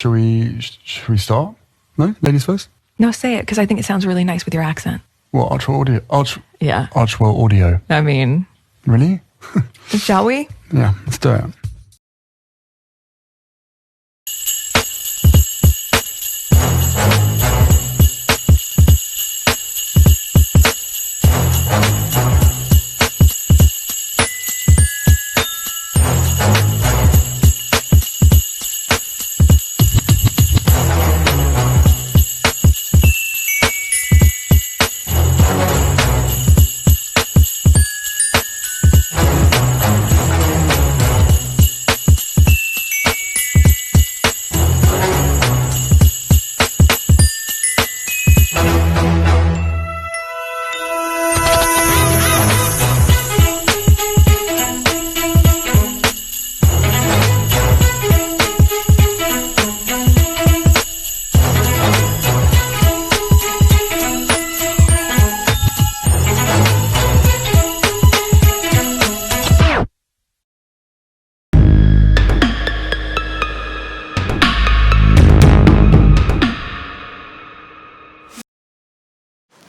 Should we start? No? Ladies first? No, say it, because I think it sounds really nice with your accent. What, Archwell Audio? Yeah. Archwell Audio. I mean... Really? Shall we? Yeah, let's do it.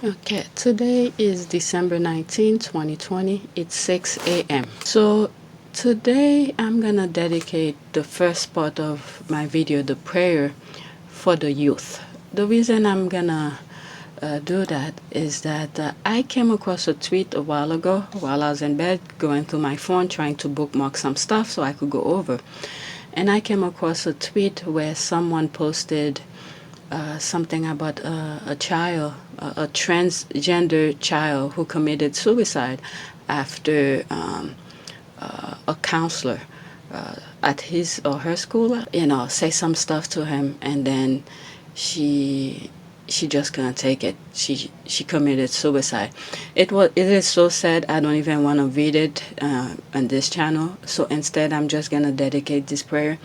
Okay, today is December 19, 2020. It's 6 a.m. So today I'm gonna dedicate the first part of my video, the prayer for the youth. The reason I'm gonna do that is that I came across a tweet a while ago while I was in bed going through my phone trying to bookmark some stuff so I could go over. And I came across a tweet where someone posted something about a child, a transgender child who committed suicide after a counselor at his or her school, say some stuff to him, and then she just couldn't take it. She committed suicide. It is so sad. I don't even want to read it on this channel. So instead, I'm just gonna dedicate this prayer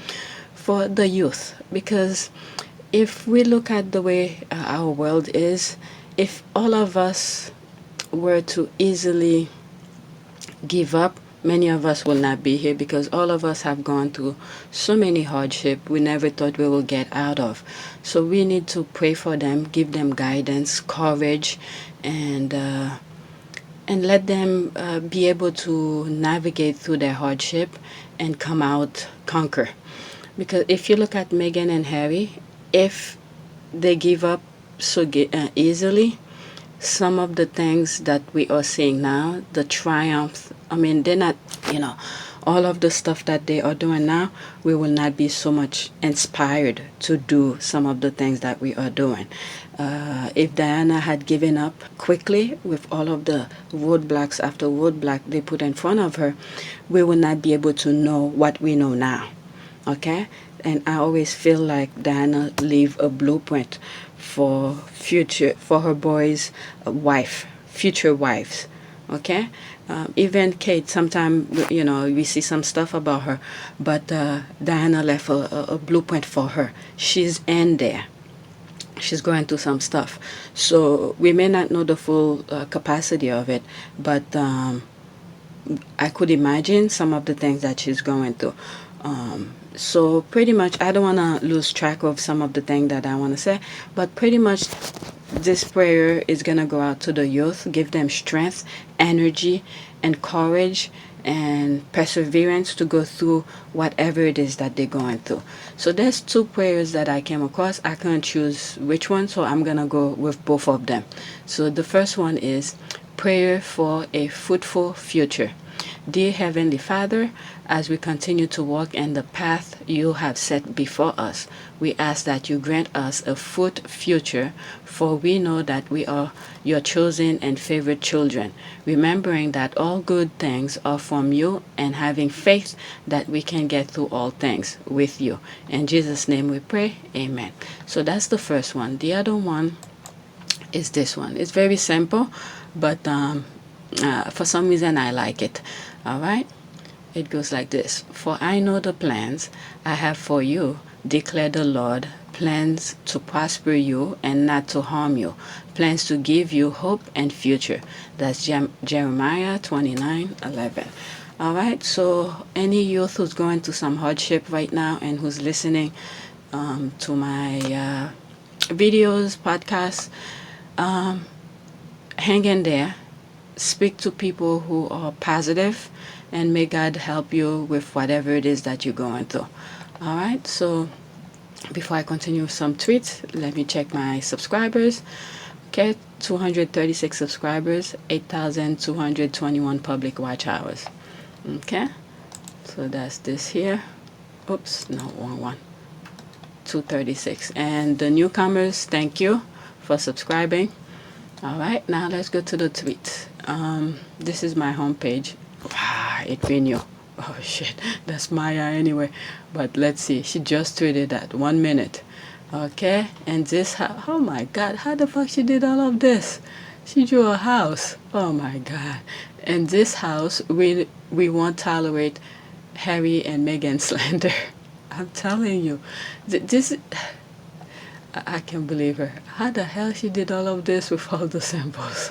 for the youth, because if we look at the way our world is, if all of us were to easily give up, many of us will not be here, because all of us have gone through so many hardships we never thought we would get out of. So we need to pray for them, give them guidance, courage, and let them be able to navigate through their hardship and come out conquer. Because if you look at Meghan and Harry, if they give up so easily, some of the things that we are seeing now, the triumph, they're not, all of the stuff that they are doing now, we will not be so much inspired to do some of the things that we are doing. If Diana had given up quickly with all of the roadblocks after roadblock they put in front of her, we will not be able to know what we know now. Okay? And I always feel like Diana leave a blueprint for her boys' future wives. Okay? Even Kate, sometimes, we see some stuff about her, but Diana left a blueprint for her. She's in there. She's going through some stuff. So we may not know the full capacity of it, but I could imagine some of the things that she's going through. So pretty much, I don't want to lose track of some of the things that I want to say, but pretty much this prayer is going to go out to the youth, give them strength, energy, and courage, and perseverance to go through whatever it is that they're going through. So there's two prayers that I came across. I couldn't choose which one, so I'm going to go with both of them. So the first one is prayer for a fruitful future. Dear Heavenly Father, as we continue to walk in the path you have set before us, we ask that you grant us a fruit future, for we know that we are your chosen and favorite children, remembering that all good things are from you and having faith that we can get through all things with you. In Jesus' name we pray, amen. So that's the first one. The other one is this one. It's very simple, but for some reason I like it. All right? It goes like this. For I know the plans I have for you, declare the Lord, plans to prosper you and not to harm you, plans to give you hope and future. That's Jeremiah 29:11. All right, so any youth who's going through some hardship right now and who's listening, to my videos, podcasts. Hang in there. Speak to people who are positive, and may God help you with whatever it is that you're going through. All right, so before I continue with some tweets, let me check my subscribers. Okay, 236 subscribers, 8,221 public watch hours. Okay, so that's this here. Oops, no, wrong one. 236. And the newcomers, thank you for subscribing. All right, now let's go to the tweets. This is my homepage. It renew. Oh shit, that's Maya anyway. But let's see, she just tweeted that 1 minute. Okay, and this, oh my god, how the fuck she did all of this? She drew a house. Oh my god. And this house, we won't tolerate Harry and Meghan slander. I'm telling you, this, I can't believe her. How the hell she did all of this with all the symbols?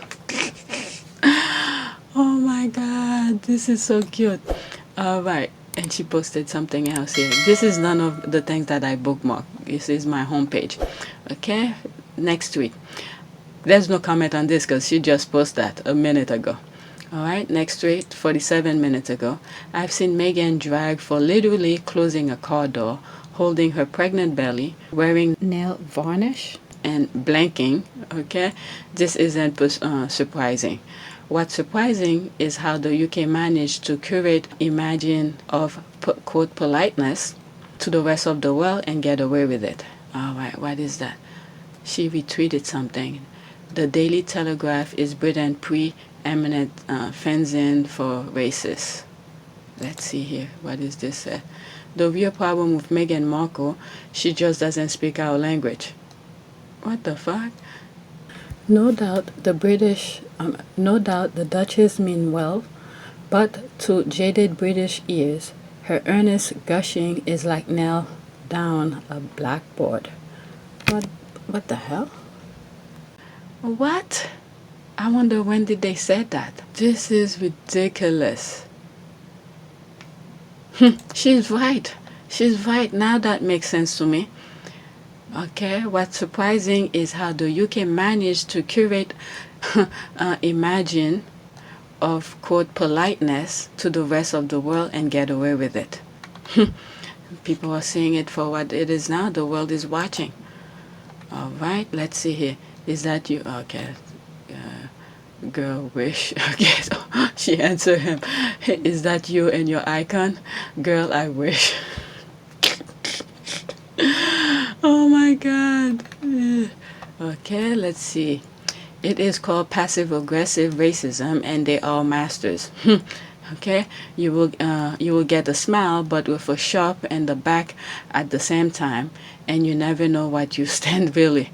Oh my god, this is so cute. All right, and she posted something else here. This is none of the things that I bookmarked. This is my homepage. Okay, next tweet. There's no comment on this because she just posted that a minute ago. All right, next tweet, 47 minutes ago. I've seen Meghan drag for literally closing a car door, holding her pregnant belly, wearing nail varnish, and blanking. Okay, this isn't surprising. What's surprising is how the UK managed to curate imagine of quote politeness to the rest of the world and get away with it. All right, what is that? She retweeted something. The Daily Telegraph is Britain pre-eminent fencing for racists. Let's see here. What is this? The real problem with Meghan Markle, she just doesn't speak our language. What the fuck? No doubt the Duchess mean well, but to jaded British ears, her earnest gushing is like nail down a blackboard. What the hell? What? I wonder when did they say that? This is ridiculous. She's right. She's right. Now that makes sense to me. Okay, what's surprising is how the UK managed to curate imagine of quote politeness to the rest of the world and get away with it. People are seeing it for what it is now. The world is watching. All right, let's see here. Is that you? Okay. Girl, wish. Okay, so she answered him. Is that you and your icon? Girl, I wish. Oh my god. Okay, let's see. It is called passive-aggressive racism, and they are masters. Okay, you will get a smile, but with a sharp and the back at the same time, and you never know what you stand really.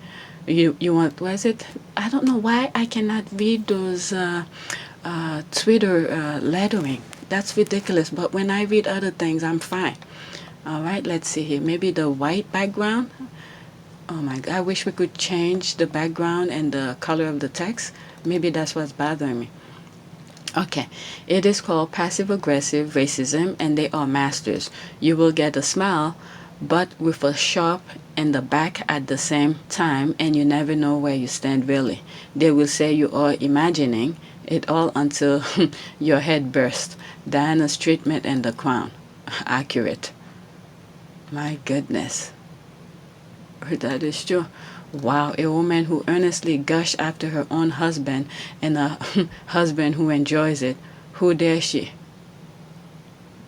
You want, what is it? I don't know why I cannot read those Twitter lettering. That's ridiculous. But when I read other things, I'm fine. All right, let's see here. Maybe the white background. Oh my god, I wish we could change the background and the color of the text. Maybe that's what's bothering me. Okay, it is called passive-aggressive racism, and they are masters. You will get a smile, but with a sharp and the back at the same time, and you never know where you stand really. They will say you are imagining it all until your head bursts. Diana's treatment and the crown. Accurate. My goodness. That is true. Wow, a woman who earnestly gushed after her own husband and a husband who enjoys it. Who dare she?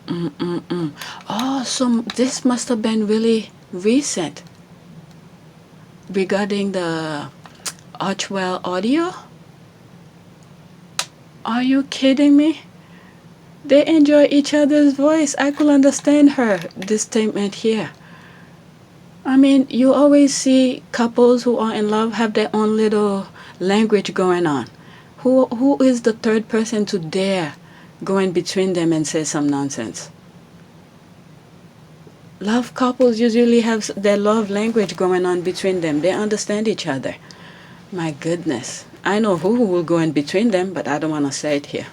Oh, so this must have been really recent. Regarding the Archwell audio? Are you kidding me? They enjoy each other's voice. I could understand this statement here. I mean, you always see couples who are in love have their own little language going on. Who is the third person to dare go in between them and say some nonsense? Love couples usually have their love language going on between them. They understand each other. My goodness. I know who will go in between them, but I don't want to say it here.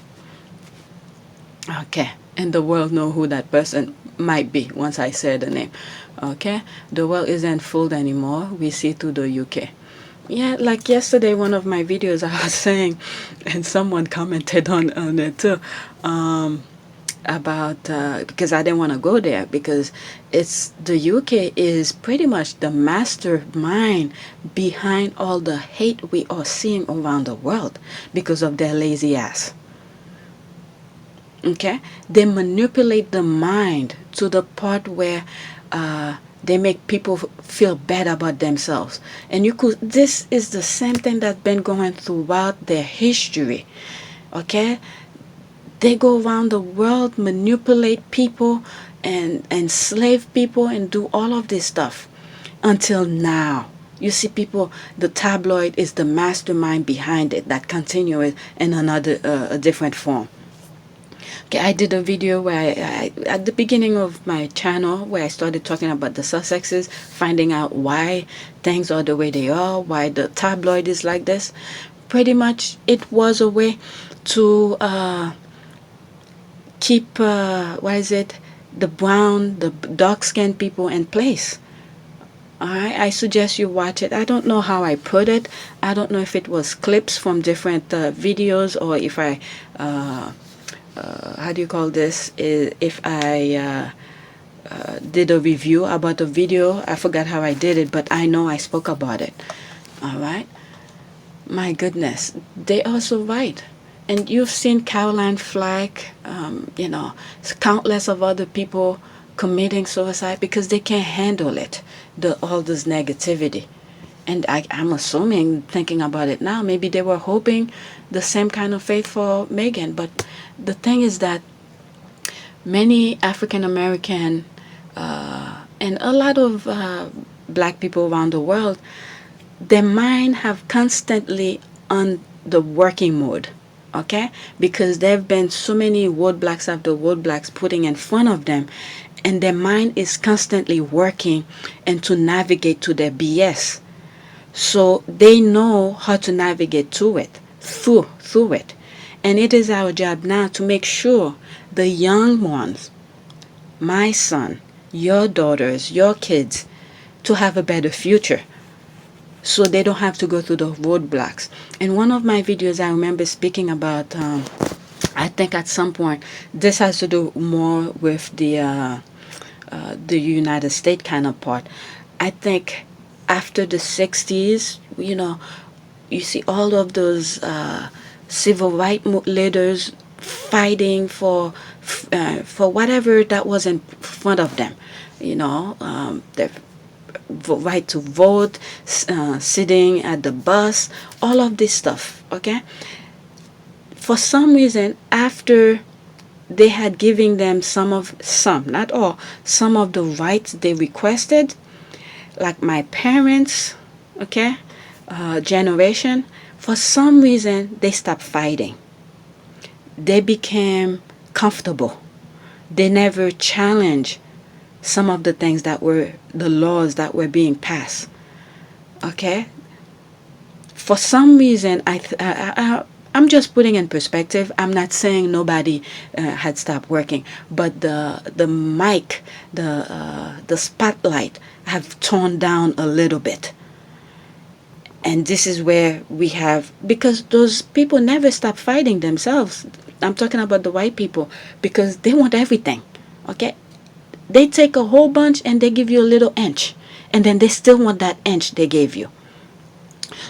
Okay. And the world know who that person might be once I say the name. Okay, the world isn't fooled anymore. We see through the UK. Yeah, like yesterday, one of my videos I was saying, and someone commented on it too, about because I didn't want to go there because it's the UK is pretty much the mastermind behind all the hate we are seeing around the world because of their lazy ass. Okay, they manipulate the mind to the part where they make people feel bad about themselves. And you could, this is the same thing that's been going throughout their history. Okay, they go around the world, manipulate people and enslave people and do all of this stuff until now. You see people, the tabloid is the mastermind behind it that continue it in another a different form. Okay, I did a video where at the beginning of my channel where I started talking about the Sussexes, finding out why things are the way they are, why the tabloid is like this. Pretty much it was a way to keep, the brown, the dark-skinned people in place. Alright, I suggest you watch it. I don't know how I put it. I don't know if it was clips from different videos or if I how do you call this? If I did a review about a video. I forgot how I did it, but I know I spoke about it. All right. My goodness, they are so right. And you've seen Caroline Flack, countless of other people committing suicide because they can't handle it, all this negativity. And I'm assuming, thinking about it now, maybe they were hoping the same kind of fate for Megan. But the thing is that many African American and a lot of black people around the world, their mind have constantly on the working mode. Okay, because there have been so many roadblocks after roadblocks putting in front of them, and their mind is constantly working and to navigate to their BS. So they know how to navigate through it. And it is our job now to make sure the young ones, my son, your daughters, your kids, to have a better future. So they don't have to go through the roadblocks. In one of my videos, I remember speaking about, I think at some point, this has to do more with the United States kind of part. I think after the 60s, you see all of those civil rights leaders fighting for whatever that was in front of them. Their right to vote, sitting at the bus, all of this stuff. Okay. For some reason, after they had given them not all, some of the rights they requested, like my parents, okay, generation, for some reason they stopped fighting. They became comfortable. They never challenged some of the things that were the laws that were being passed. Okay, for some reason I'm just putting in perspective. I'm not saying nobody had stopped working, but the mic, the spotlight have toned down a little bit. And this is where we have, because those people never stop fighting themselves. I'm talking about the white people, because they want everything. Okay, they take a whole bunch and they give you a little inch, and then they still want that inch they gave you.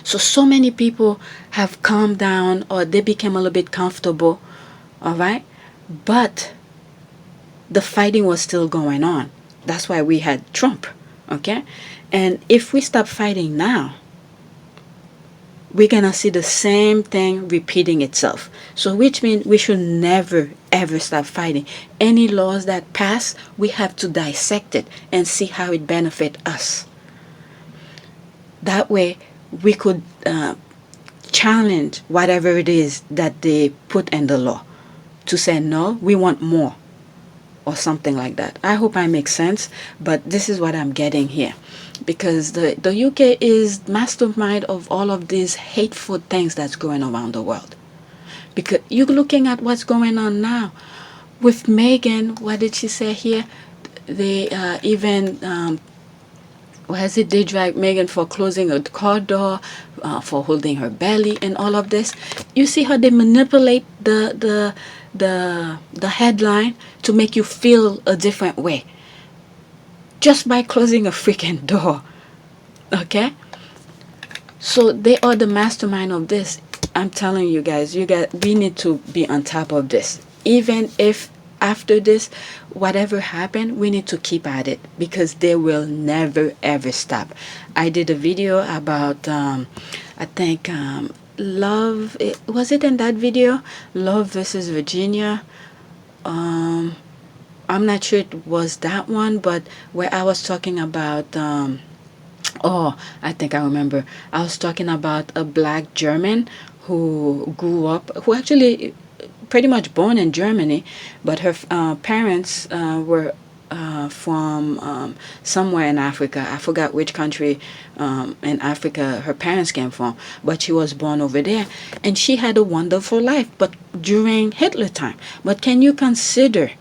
So many people have calmed down, or they became a little bit comfortable, all right? But the fighting was still going on. That's why we had Trump, okay? And if we stop fighting now, we're going to see the same thing repeating itself. So which means we should never, ever stop fighting. Any laws that pass, we have to dissect it and see how it benefits us. That way, we could challenge whatever it is that they put in the law to say, no, we want more, or something like that. I hope I make sense, but this is what I'm getting here. Because the UK is mastermind of all of these hateful things that's going around the world. Because you're looking at what's going on now with Megan. What did she say here? They even they drag Megan for closing a car door, for holding her belly, and all of this. You see how they manipulate the headline to make you feel a different way, just by closing a freaking door. Okay, so they are the mastermind of this. I'm telling you guys, we need to be on top of this. Even if after this, whatever happened, we need to keep at it, because they will never ever stop. I did a video about I think love, was it in that video, Love versus Virginia? I'm not sure it was that one, but where I was talking about oh, I think I remember. I was talking about a black German who grew up, who actually pretty much born in Germany, but her parents were from somewhere in Africa. I forgot which country in Africa her parents came from, but she was born over there, and she had a wonderful life, but during Hitler time. But can you consider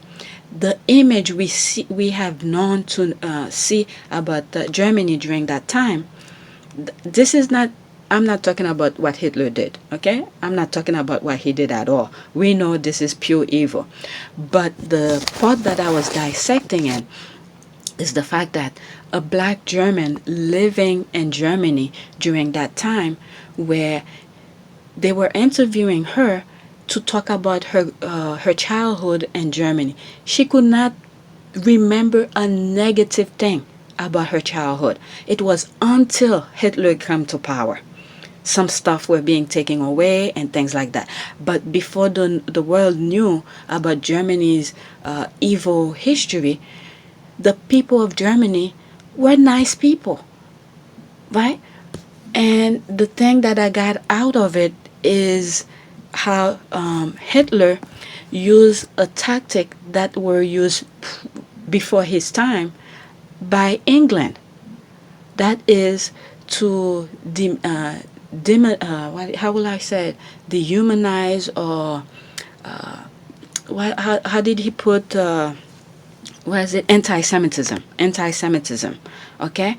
the image we have known to see about Germany during that time? This is not, I'm not talking about what Hitler did, okay? I'm not talking about what he did at all. We know this is pure evil. But the part that I was dissecting in is the fact that a black German living in Germany during that time, where they were interviewing her to talk about her childhood in Germany. She could not remember a negative thing about her childhood. It was until Hitler came to power. Some stuff were being taken away and things like that. But before the world knew about Germany's evil history, the people of Germany were nice people, right? And the thing that I got out of it is how Hitler used a tactic that were used before his time by England. That is to how will I say it? Dehumanize, or how did he put what is it? Anti-Semitism. Okay,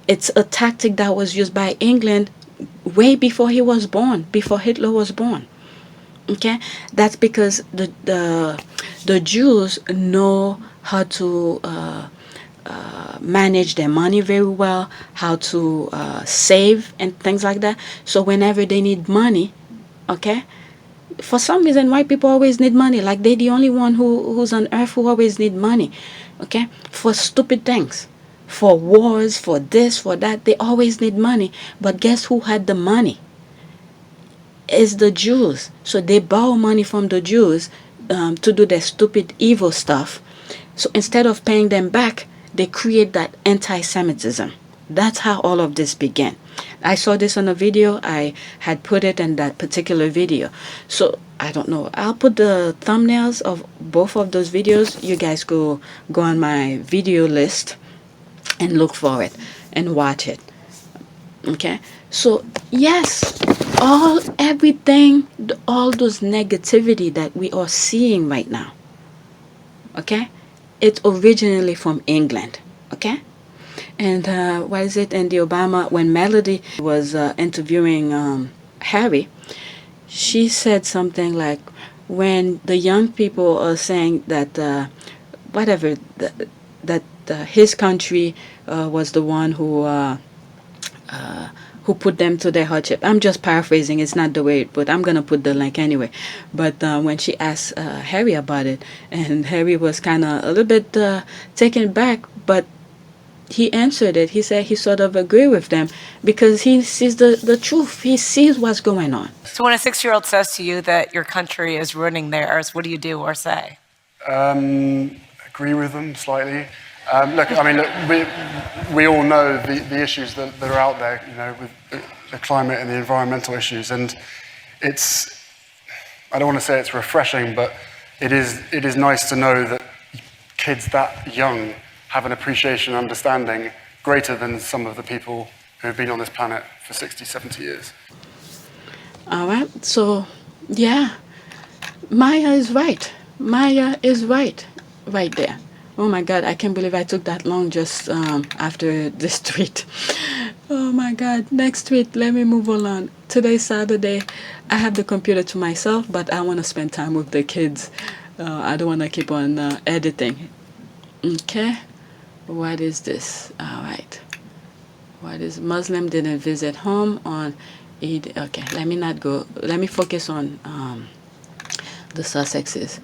it's a tactic that was used by England way before he was born, before Hitler was born. Okay, that's because the Jews know how to manage their money very well, how to save and things like that. So whenever they need money, okay, for some reason white people always need money. Like they're the only one who's on earth who always need money, okay, for stupid things, for wars, for this, for that. They always need money. But guess who had the money? Is the Jews. So they borrow money from the Jews to do their stupid evil stuff. So instead of paying them back, they create that anti-Semitism. That's how all of this began. I saw this on a video. I had put it in that particular video. So I don't know. I'll put the thumbnails of both of those videos. You guys go on my video list and look for it and watch it. Okay, so yes, everything, all those negativity that we are seeing right now, okay, it's originally from England. Okay, and what is it in the Obama, when Melody was interviewing Harry, she said something like, when the young people are saying that whatever that his country was the one who put them to their hardship. I'm just paraphrasing. It's not the way it put. I'm going to put the link anyway. But when she asked Harry about it, and Harry was kind of a little bit taken back, but he answered it. He said he sort of agreed with them because he sees the truth. He sees what's going on. So when a 6-year-old says to you that your country is ruining theirs, what do you do or say? Agree with them slightly. Look, I mean, we all know the issues that are out there, you know, with the climate and the environmental issues, and it's, I don't want to say it's refreshing, but it is nice to know that kids that young have an appreciation and understanding greater than some of the people who have been on this planet for 60, 70 years. All right, so yeah, Maya is right. Maya is right. right there. Oh my God, I can't believe I took that long just after this tweet. Oh my God, next tweet, let me move along. Today's Saturday. I have the computer to myself, but I want to spend time with the kids. I don't want to keep on editing. Okay, what is this? All right. What is Muslim didn't visit home on Eid? Okay, let me not go. Let me focus on the Sussexes.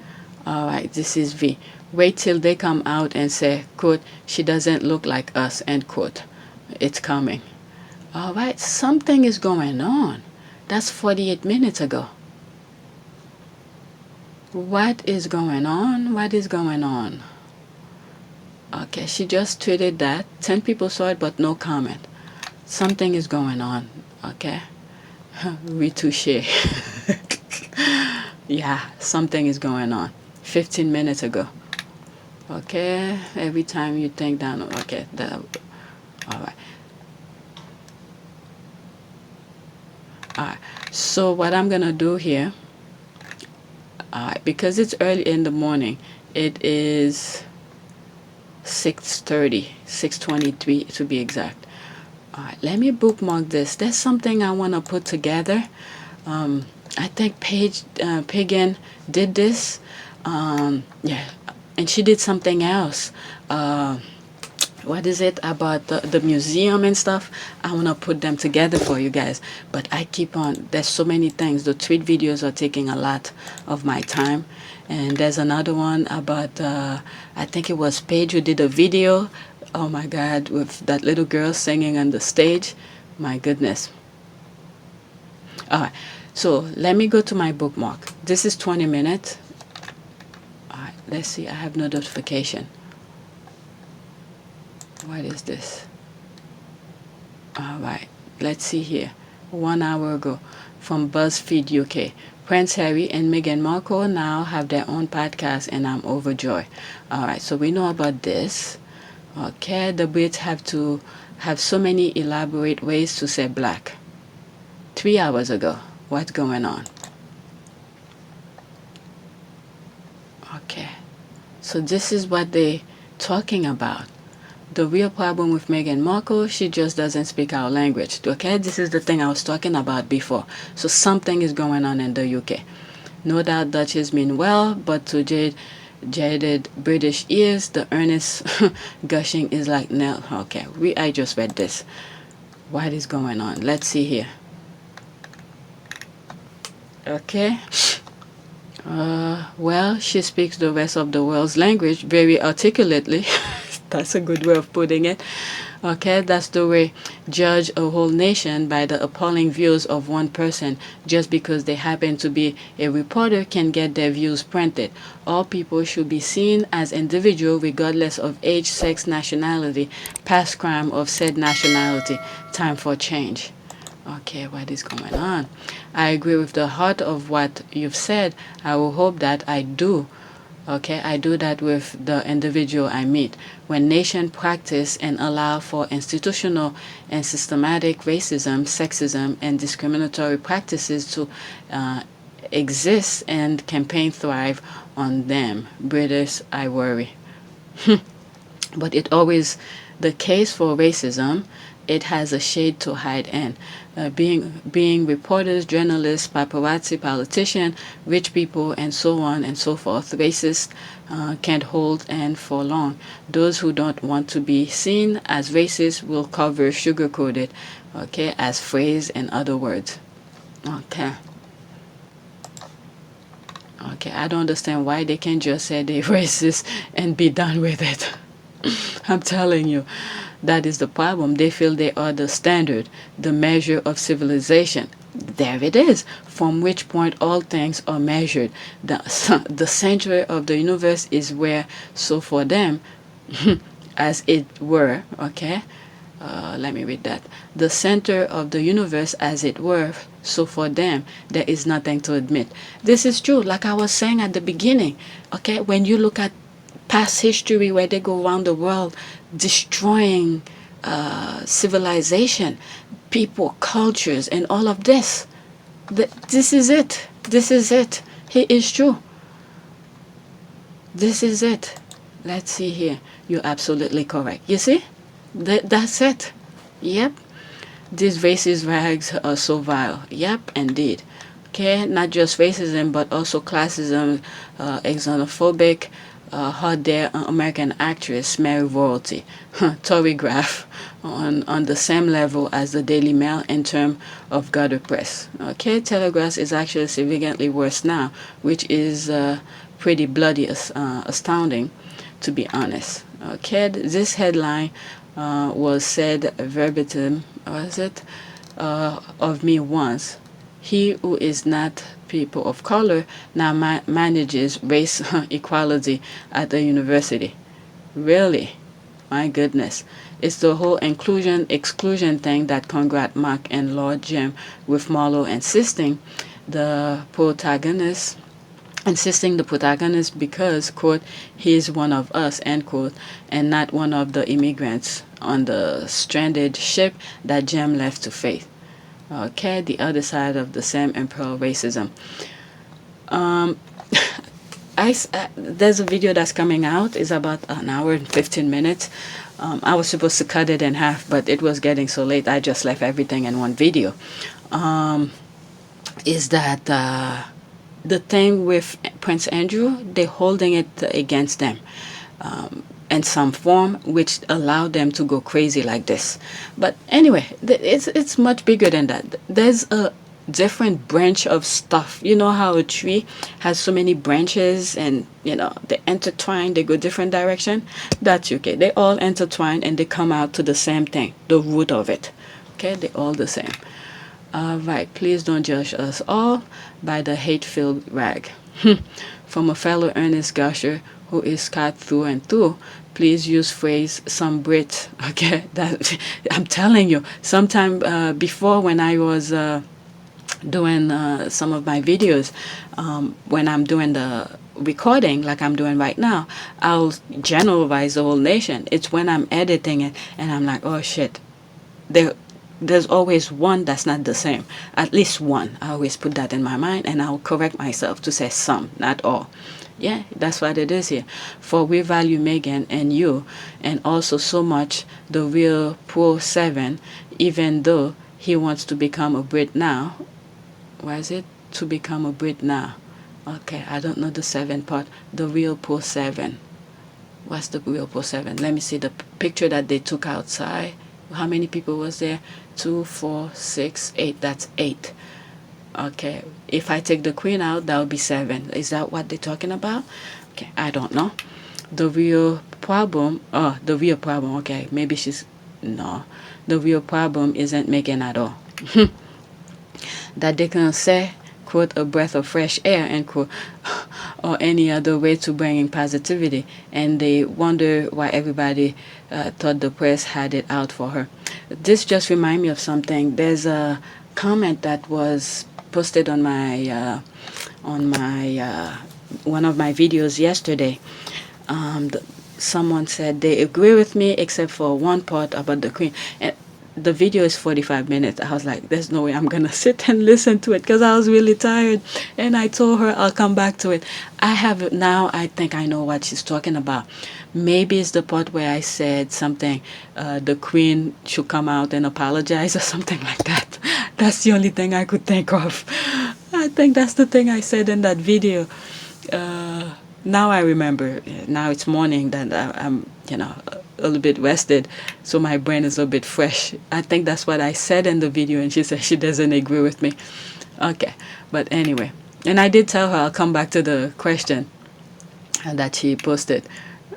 All right, this is V. Wait till they come out and say, quote, she doesn't look like us, end quote. It's coming. All right, something is going on. That's 48 minutes ago. What is going on? What is going on? Okay, she just tweeted that. 10 people saw it, but no comment. Something is going on. Okay? Retouché. Yeah, something is going on. 15 minutes ago. Okay, every time you think down. Okay, all right. All right, so what I'm gonna do here, because it's early in the morning, it is 6:30, 6:23 to be exact. All right, let me bookmark this. There's something I want to put together. I think Pagan did this. Yeah, and she did something else. What is it about the museum and stuff? I want to put them together for you guys. But I keep on, there's so many things. The tweet videos are taking a lot of my time. And there's another one about, I think it was Paige who did a video. Oh my God, with that little girl singing on the stage. My goodness. All right, so let me go to my bookmark. This is 20 minutes. All right, let's see, I have no notification. What is this? All right, let's see here. 1 hour ago from BuzzFeed UK. Prince Harry and Meghan Markle now have their own podcast, and I'm overjoyed. All right, so we know about this. Okay, the Brits have to have so many elaborate ways to say black. 3 hours ago. What's going on? Okay, so this is what they're talking about. The real problem with Meghan Markle, she just doesn't speak our language. Okay, this is the thing I was talking about before. So something is going on in the UK. No doubt Duchess mean well, but to jaded British ears, the earnest gushing is like nail. Okay, I just read this. What is going on? Let's see here. Okay. Well, she speaks the rest of the world's language very articulately. That's a good way of putting it. Okay, that's the way judge a whole nation by the appalling views of one person just because they happen to be a reporter can get their views printed. All people should be seen as individual regardless of age, sex, nationality, past crime of said nationality. Time for change. Okay, what is going on? I agree with the heart of what you've said. I will hope that I do. Okay, I do that with the individual I meet. When nations practice and allow for institutional and systematic racism, sexism, and discriminatory practices to exist and campaign thrive on them, British, I worry. But it always the case for racism. It has a shade to hide in. Being reporters, journalists, paparazzi, politicians, rich people, and so on and so forth, racists can't hold in for long. Those who don't want to be seen as racist will cover sugar-coated, okay, as phrase and other words. Okay. Okay, I don't understand why they can't just say they're racist and be done with it. I'm telling you. That is the problem. They feel they are the standard, the measure of civilization. There it is, from which point all things are measured. The center of the universe is where, so for them, as it were, okay? Let me read that. The center of the universe, as it were, so for them, there is nothing to admit. This is true, like I was saying at the beginning, okay? When you look at past history where they go around the world destroying civilization, people, cultures, and all of this. This is it. This is it. He is true. This is it. let's see here. You're absolutely correct. You see? That's it. Yep. These racist rags are so vile. Yep, indeed. Okay, not just racism, but also classism, xenophobic. How dare American actress marry royalty? Tory graph on the same level as the Daily Mail in terms of gutter press. Okay, Telegraph is actually significantly worse now, which is pretty bloody astounding, to be honest. Okay, this headline was said verbatim, was it, of me once. He who is not people of color now manages race equality at the university. Really? My goodness. It's the whole inclusion exclusion thing that Conrad Mach and Lord Jim with Marlowe the protagonist because, quote, he is one of us, end quote, and not one of the immigrants on the stranded ship that Jim left to fate. Okay, the other side of the same imperial racism. There's a video that's coming out. It's about an hour and 15 minutes. I was supposed to cut it in half, but it was getting so late, I just left everything in one video. Is that the thing with Prince Andrew, they're holding it against them in some form, which allowed them to go crazy like this. But anyway, it's much bigger than that. There's a different branch of stuff. You know how a tree has so many branches and, they intertwine, they go different direction? That's okay. They all intertwine and they come out to the same thing, the root of it. Okay, they're all the same. All right, please don't judge us all by the hate-filled rag. From a fellow earnest gusher who is cut through and through, please use phrase some Brit. Okay, that I'm telling you. Sometime before, when I was doing some of my videos, when I'm doing the recording like I'm doing right now, I'll generalize the whole nation. It's when I'm editing it and I'm like, oh shit, there's always one that's not the same. At least one. I always put that in my mind and I'll correct myself to say some, not all. Yeah, that's what it is here. For we value Megan and you, and also so much the real Pro 7, even though he wants to become a Brit now. Why is it? To become a Brit now. Okay, I don't know the 7 part. The real Pro 7. What's the real Pro 7? Let me see the picture that they took outside. How many people was there? 2, 4, 6, 8. That's 8. Okay, if I take the queen out, that would be 7. Is that what they're talking about? Okay, I don't know. The real problem, okay, maybe no. The real problem isn't Megan at all. That they can say, quote, a breath of fresh air, end quote, or any other way to bring in positivity, and they wonder why everybody thought the press had it out for her. This just reminds me of something. There's a comment that was posted on my one of my videos yesterday. Someone said they agree with me except for one part about the queen. And the video is 45 minutes. I was like, there's no way I'm gonna sit and listen to it because I was really tired. And I told her I'll come back to it. I think I know what she's talking about. Maybe it's the part where I said something, the queen should come out and apologize or something like that. That's the only thing I could think of. I think that's the thing I said in that video. Now I remember. Now it's morning that I'm, a little bit rested, so my brain is a little bit fresh. I think that's what I said in the video, and she said she doesn't agree with me. Okay, but anyway, and I did tell her I'll come back to the question that she posted.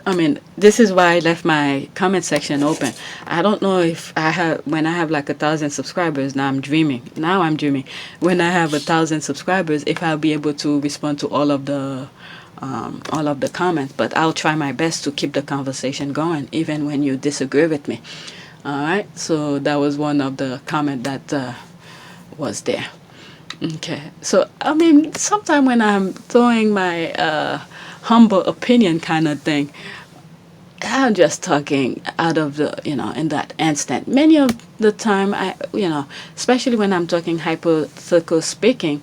I mean, this is why I left my comment section open. I don't know if when I have like 1,000 subscribers, now I'm dreaming. When I have 1,000 subscribers, if I'll be able to respond to all of the comments, but I'll try my best to keep the conversation going, even when you disagree with me. All right, so that was one of the comment that was there. Okay, so I mean, sometimes when I'm throwing my humble opinion kind of thing, I'm just talking out of the, in that instant. Many of the time, especially when I'm talking hypothetical speaking,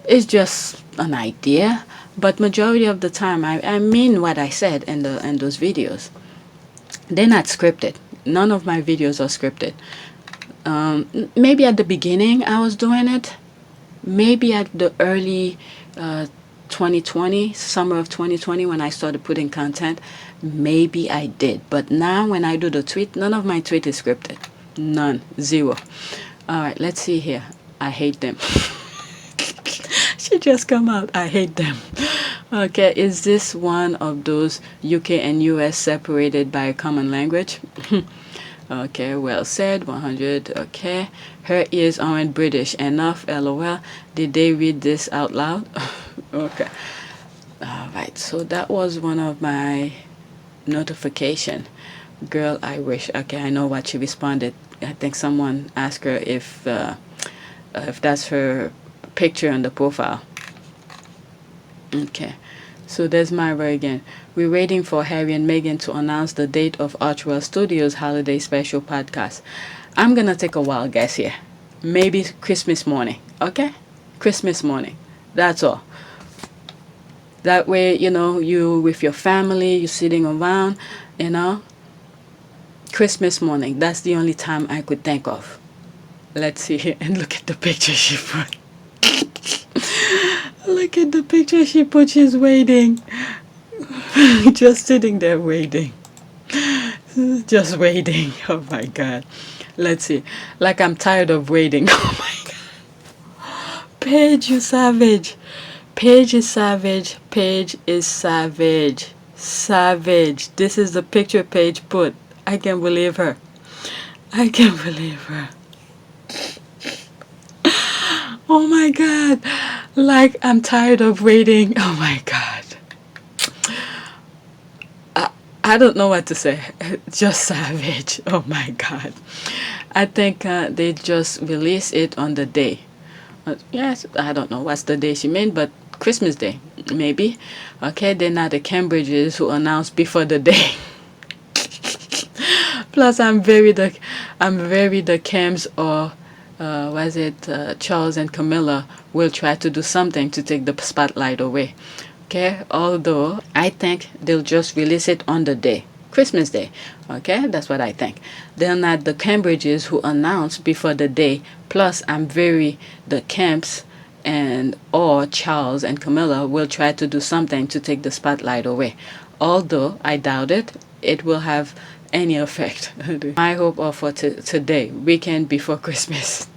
it's just an idea. But majority of the time, I mean what I said in those videos. They're not scripted. None of my videos are scripted. Maybe at the beginning I was doing it. Maybe at the early 2020, summer of 2020, when I started putting content, maybe I did. But now when I do the tweet, none of my tweet is scripted. None. Zero. All right, let's see here. I hate them. She just come out. I hate them. Okay, is this one of those UK and US separated by a common language? Okay, well said. 100. Okay. Her ears aren't British enough. LOL. Did they read this out loud? Okay. All right. So that was one of my notification. Girl, I wish. Okay, I know what she responded. I think someone asked her if that's her picture on the profile. Okay. So there's Myra again. We're waiting for Harry and Meghan to announce the date of Archwell Studios' holiday special podcast. I'm going to take a wild guess here. Maybe Christmas morning. Okay? Christmas morning. That's all. That way, you with your family, you're sitting around, Christmas morning. That's the only time I could think of. Let's see here and look at the picture she put. Look at the picture she put. She's waiting. Just sitting there waiting. Just waiting. Oh my God. Let's see. Like I'm tired of waiting. Oh my God. Paige, you savage. Paige is savage. Paige is savage. Savage. This is the picture Paige put. I can't believe her. I can't believe her. Oh my God. Like I'm tired of waiting. Oh my God. I don't know what to say. Just savage. Oh my God. I think they just release it on the day. Yes, I don't know what's the day she meant, but Christmas Day, maybe. Okay, they're not the Cambridges who announced before the day. Plus, I'm very the Cams or Charles and Camilla will try to do something to take the spotlight away. Okay, although I think they'll just release it on the day, Christmas Day. Okay, that's what I think. They're not the Cambridges who announce before the day. Plus, the Camps or Charles and Camilla will try to do something to take the spotlight away. Although I doubt it will have any effect. My hope are for today, weekend before Christmas.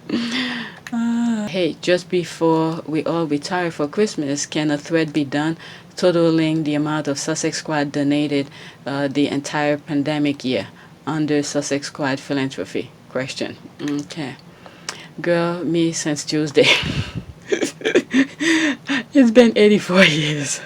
Hey, just before we all retire for Christmas, can a thread be done totaling the amount of Sussex Squad donated the entire pandemic year under Sussex Squad philanthropy? Question. Okay. Girl, me since Tuesday. It's been 84 years.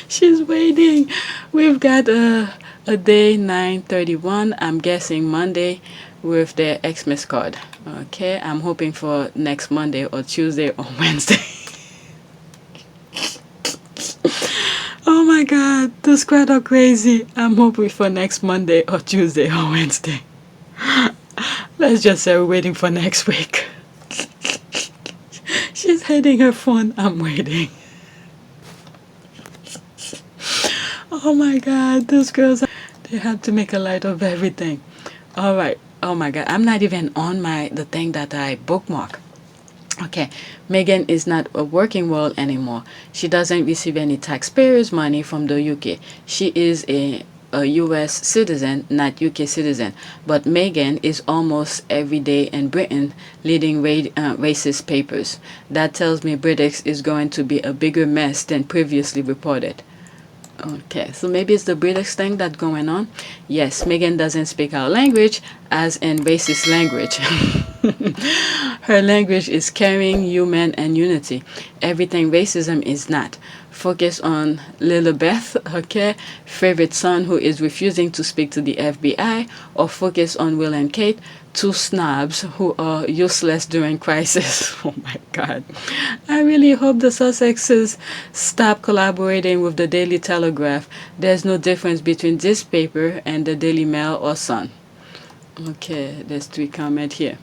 She's waiting. We've got a day 9:31. I'm guessing Monday with their Xmas card. Okay, I'm hoping for next Monday or Tuesday or Wednesday. Oh my God, the squad are crazy. I'm hoping for next Monday or Tuesday or Wednesday. Let's just say we're waiting for next week. She's hitting her phone. I'm waiting. Oh my God, those girls, they have to make a light of everything. All right. Oh my God, I'm not even on the thing that I bookmark. Okay, Meghan is not a working world anymore. She doesn't receive any taxpayers' money from the UK. She is a US citizen, not UK citizen. But Meghan is almost every day in Britain leading racist papers. That tells me Brexit is going to be a bigger mess than previously reported. Okay, so maybe it's the British thing that's going on. Yes, Meghan doesn't speak our language, as in racist language. Her language is caring, human, and unity. Everything racism is not. Focus on Lilibeth, okay, favorite son who is refusing to speak to the FBI, or focus on Will and Kate, two snobs who are useless during crisis. Oh my God. I really hope the Sussexes stop collaborating with the Daily Telegraph. There's no difference between this paper and the Daily Mail or Sun. Okay, there's 3 comments here.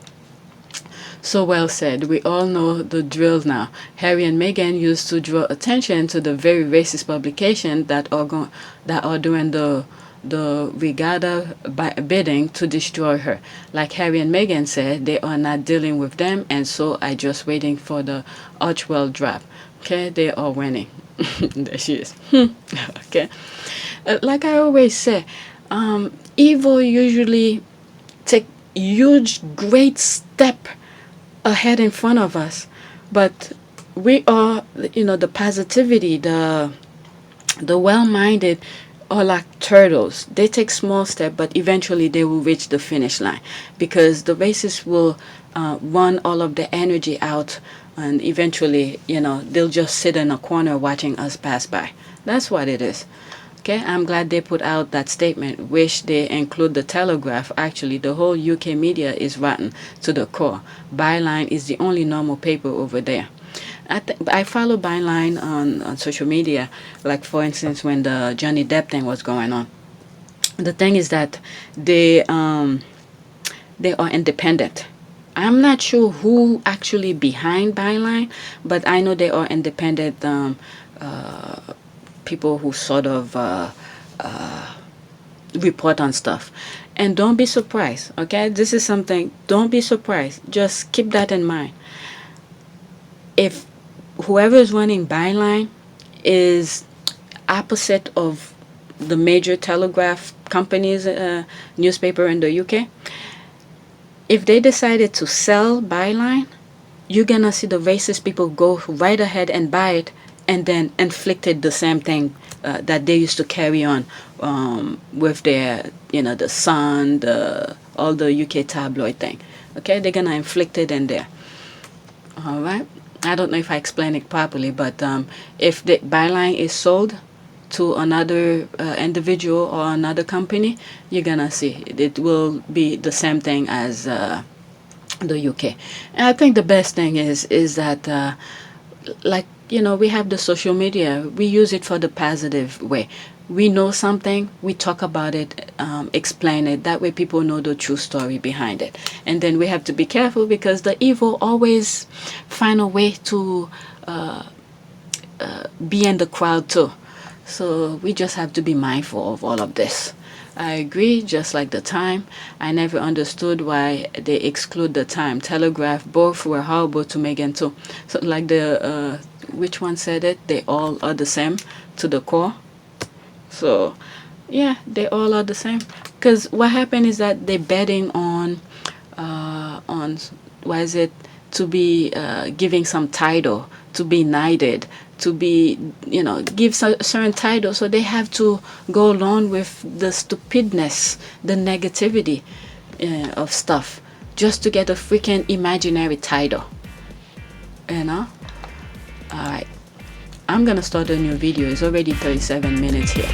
So well said. We all know the drill now. Harry and Meghan used to draw attention to the very racist publication that are doing the regatta bidding to destroy her. Like Harry and Meghan said, they are not dealing with them, and so I just waiting for the Archwell drop. Okay, they are winning. There she is. Okay. Like I always say, evil usually take huge, great step ahead in front of us, but we are, the positivity, the well-minded are like turtles. They take small steps, but eventually they will reach the finish line, because the racists will run all of the energy out, and eventually, they'll just sit in a corner watching us pass by. That's what it is. Okay, I'm glad they put out that statement. Wish they include the Telegraph. Actually, the whole UK media is rotten to the core. Byline is the only normal paper over there. I follow Byline on social media, like for instance when the Johnny Depp thing was going on. The thing is that they are independent. I'm not sure who actually behind Byline, but I know they are independent people who sort of report on stuff. And don't be surprised, okay? This is something, don't be surprised. Just keep that in mind. If whoever is running Byline is opposite of the major telegraph companies, newspaper in the UK, if they decided to sell Byline, you're gonna see the racist people go right ahead and buy it, and then inflicted the same thing that they used to carry on with their, the Sun, all the UK tabloid thing. Okay, they're gonna inflict it in there. All right. I don't know if I explained it properly, but if the Byline is sold to another individual or another company, you're gonna see it will be the same thing as the UK. And I think the best thing is that like, we have the social media. We use it for the positive way. We know something, we talk about it, explain it. That way people know the true story behind it. And then we have to be careful, because the evil always find a way to be in the crowd too. So we just have to be mindful of all of this. I agree, just like the Time. I never understood why they exclude the Time. Telegraph, both were horrible to Meghan too. So like which one said it? They all are the same to the core. So yeah, they all are the same. Because what happened is that they're betting on what is it, to be giving some title, to be knighted, to be, give a certain title. So they have to go along with the stupidness, the negativity of stuff, just to get a freaking imaginary title. Alright, I'm gonna start a new video. It's already 37 minutes here.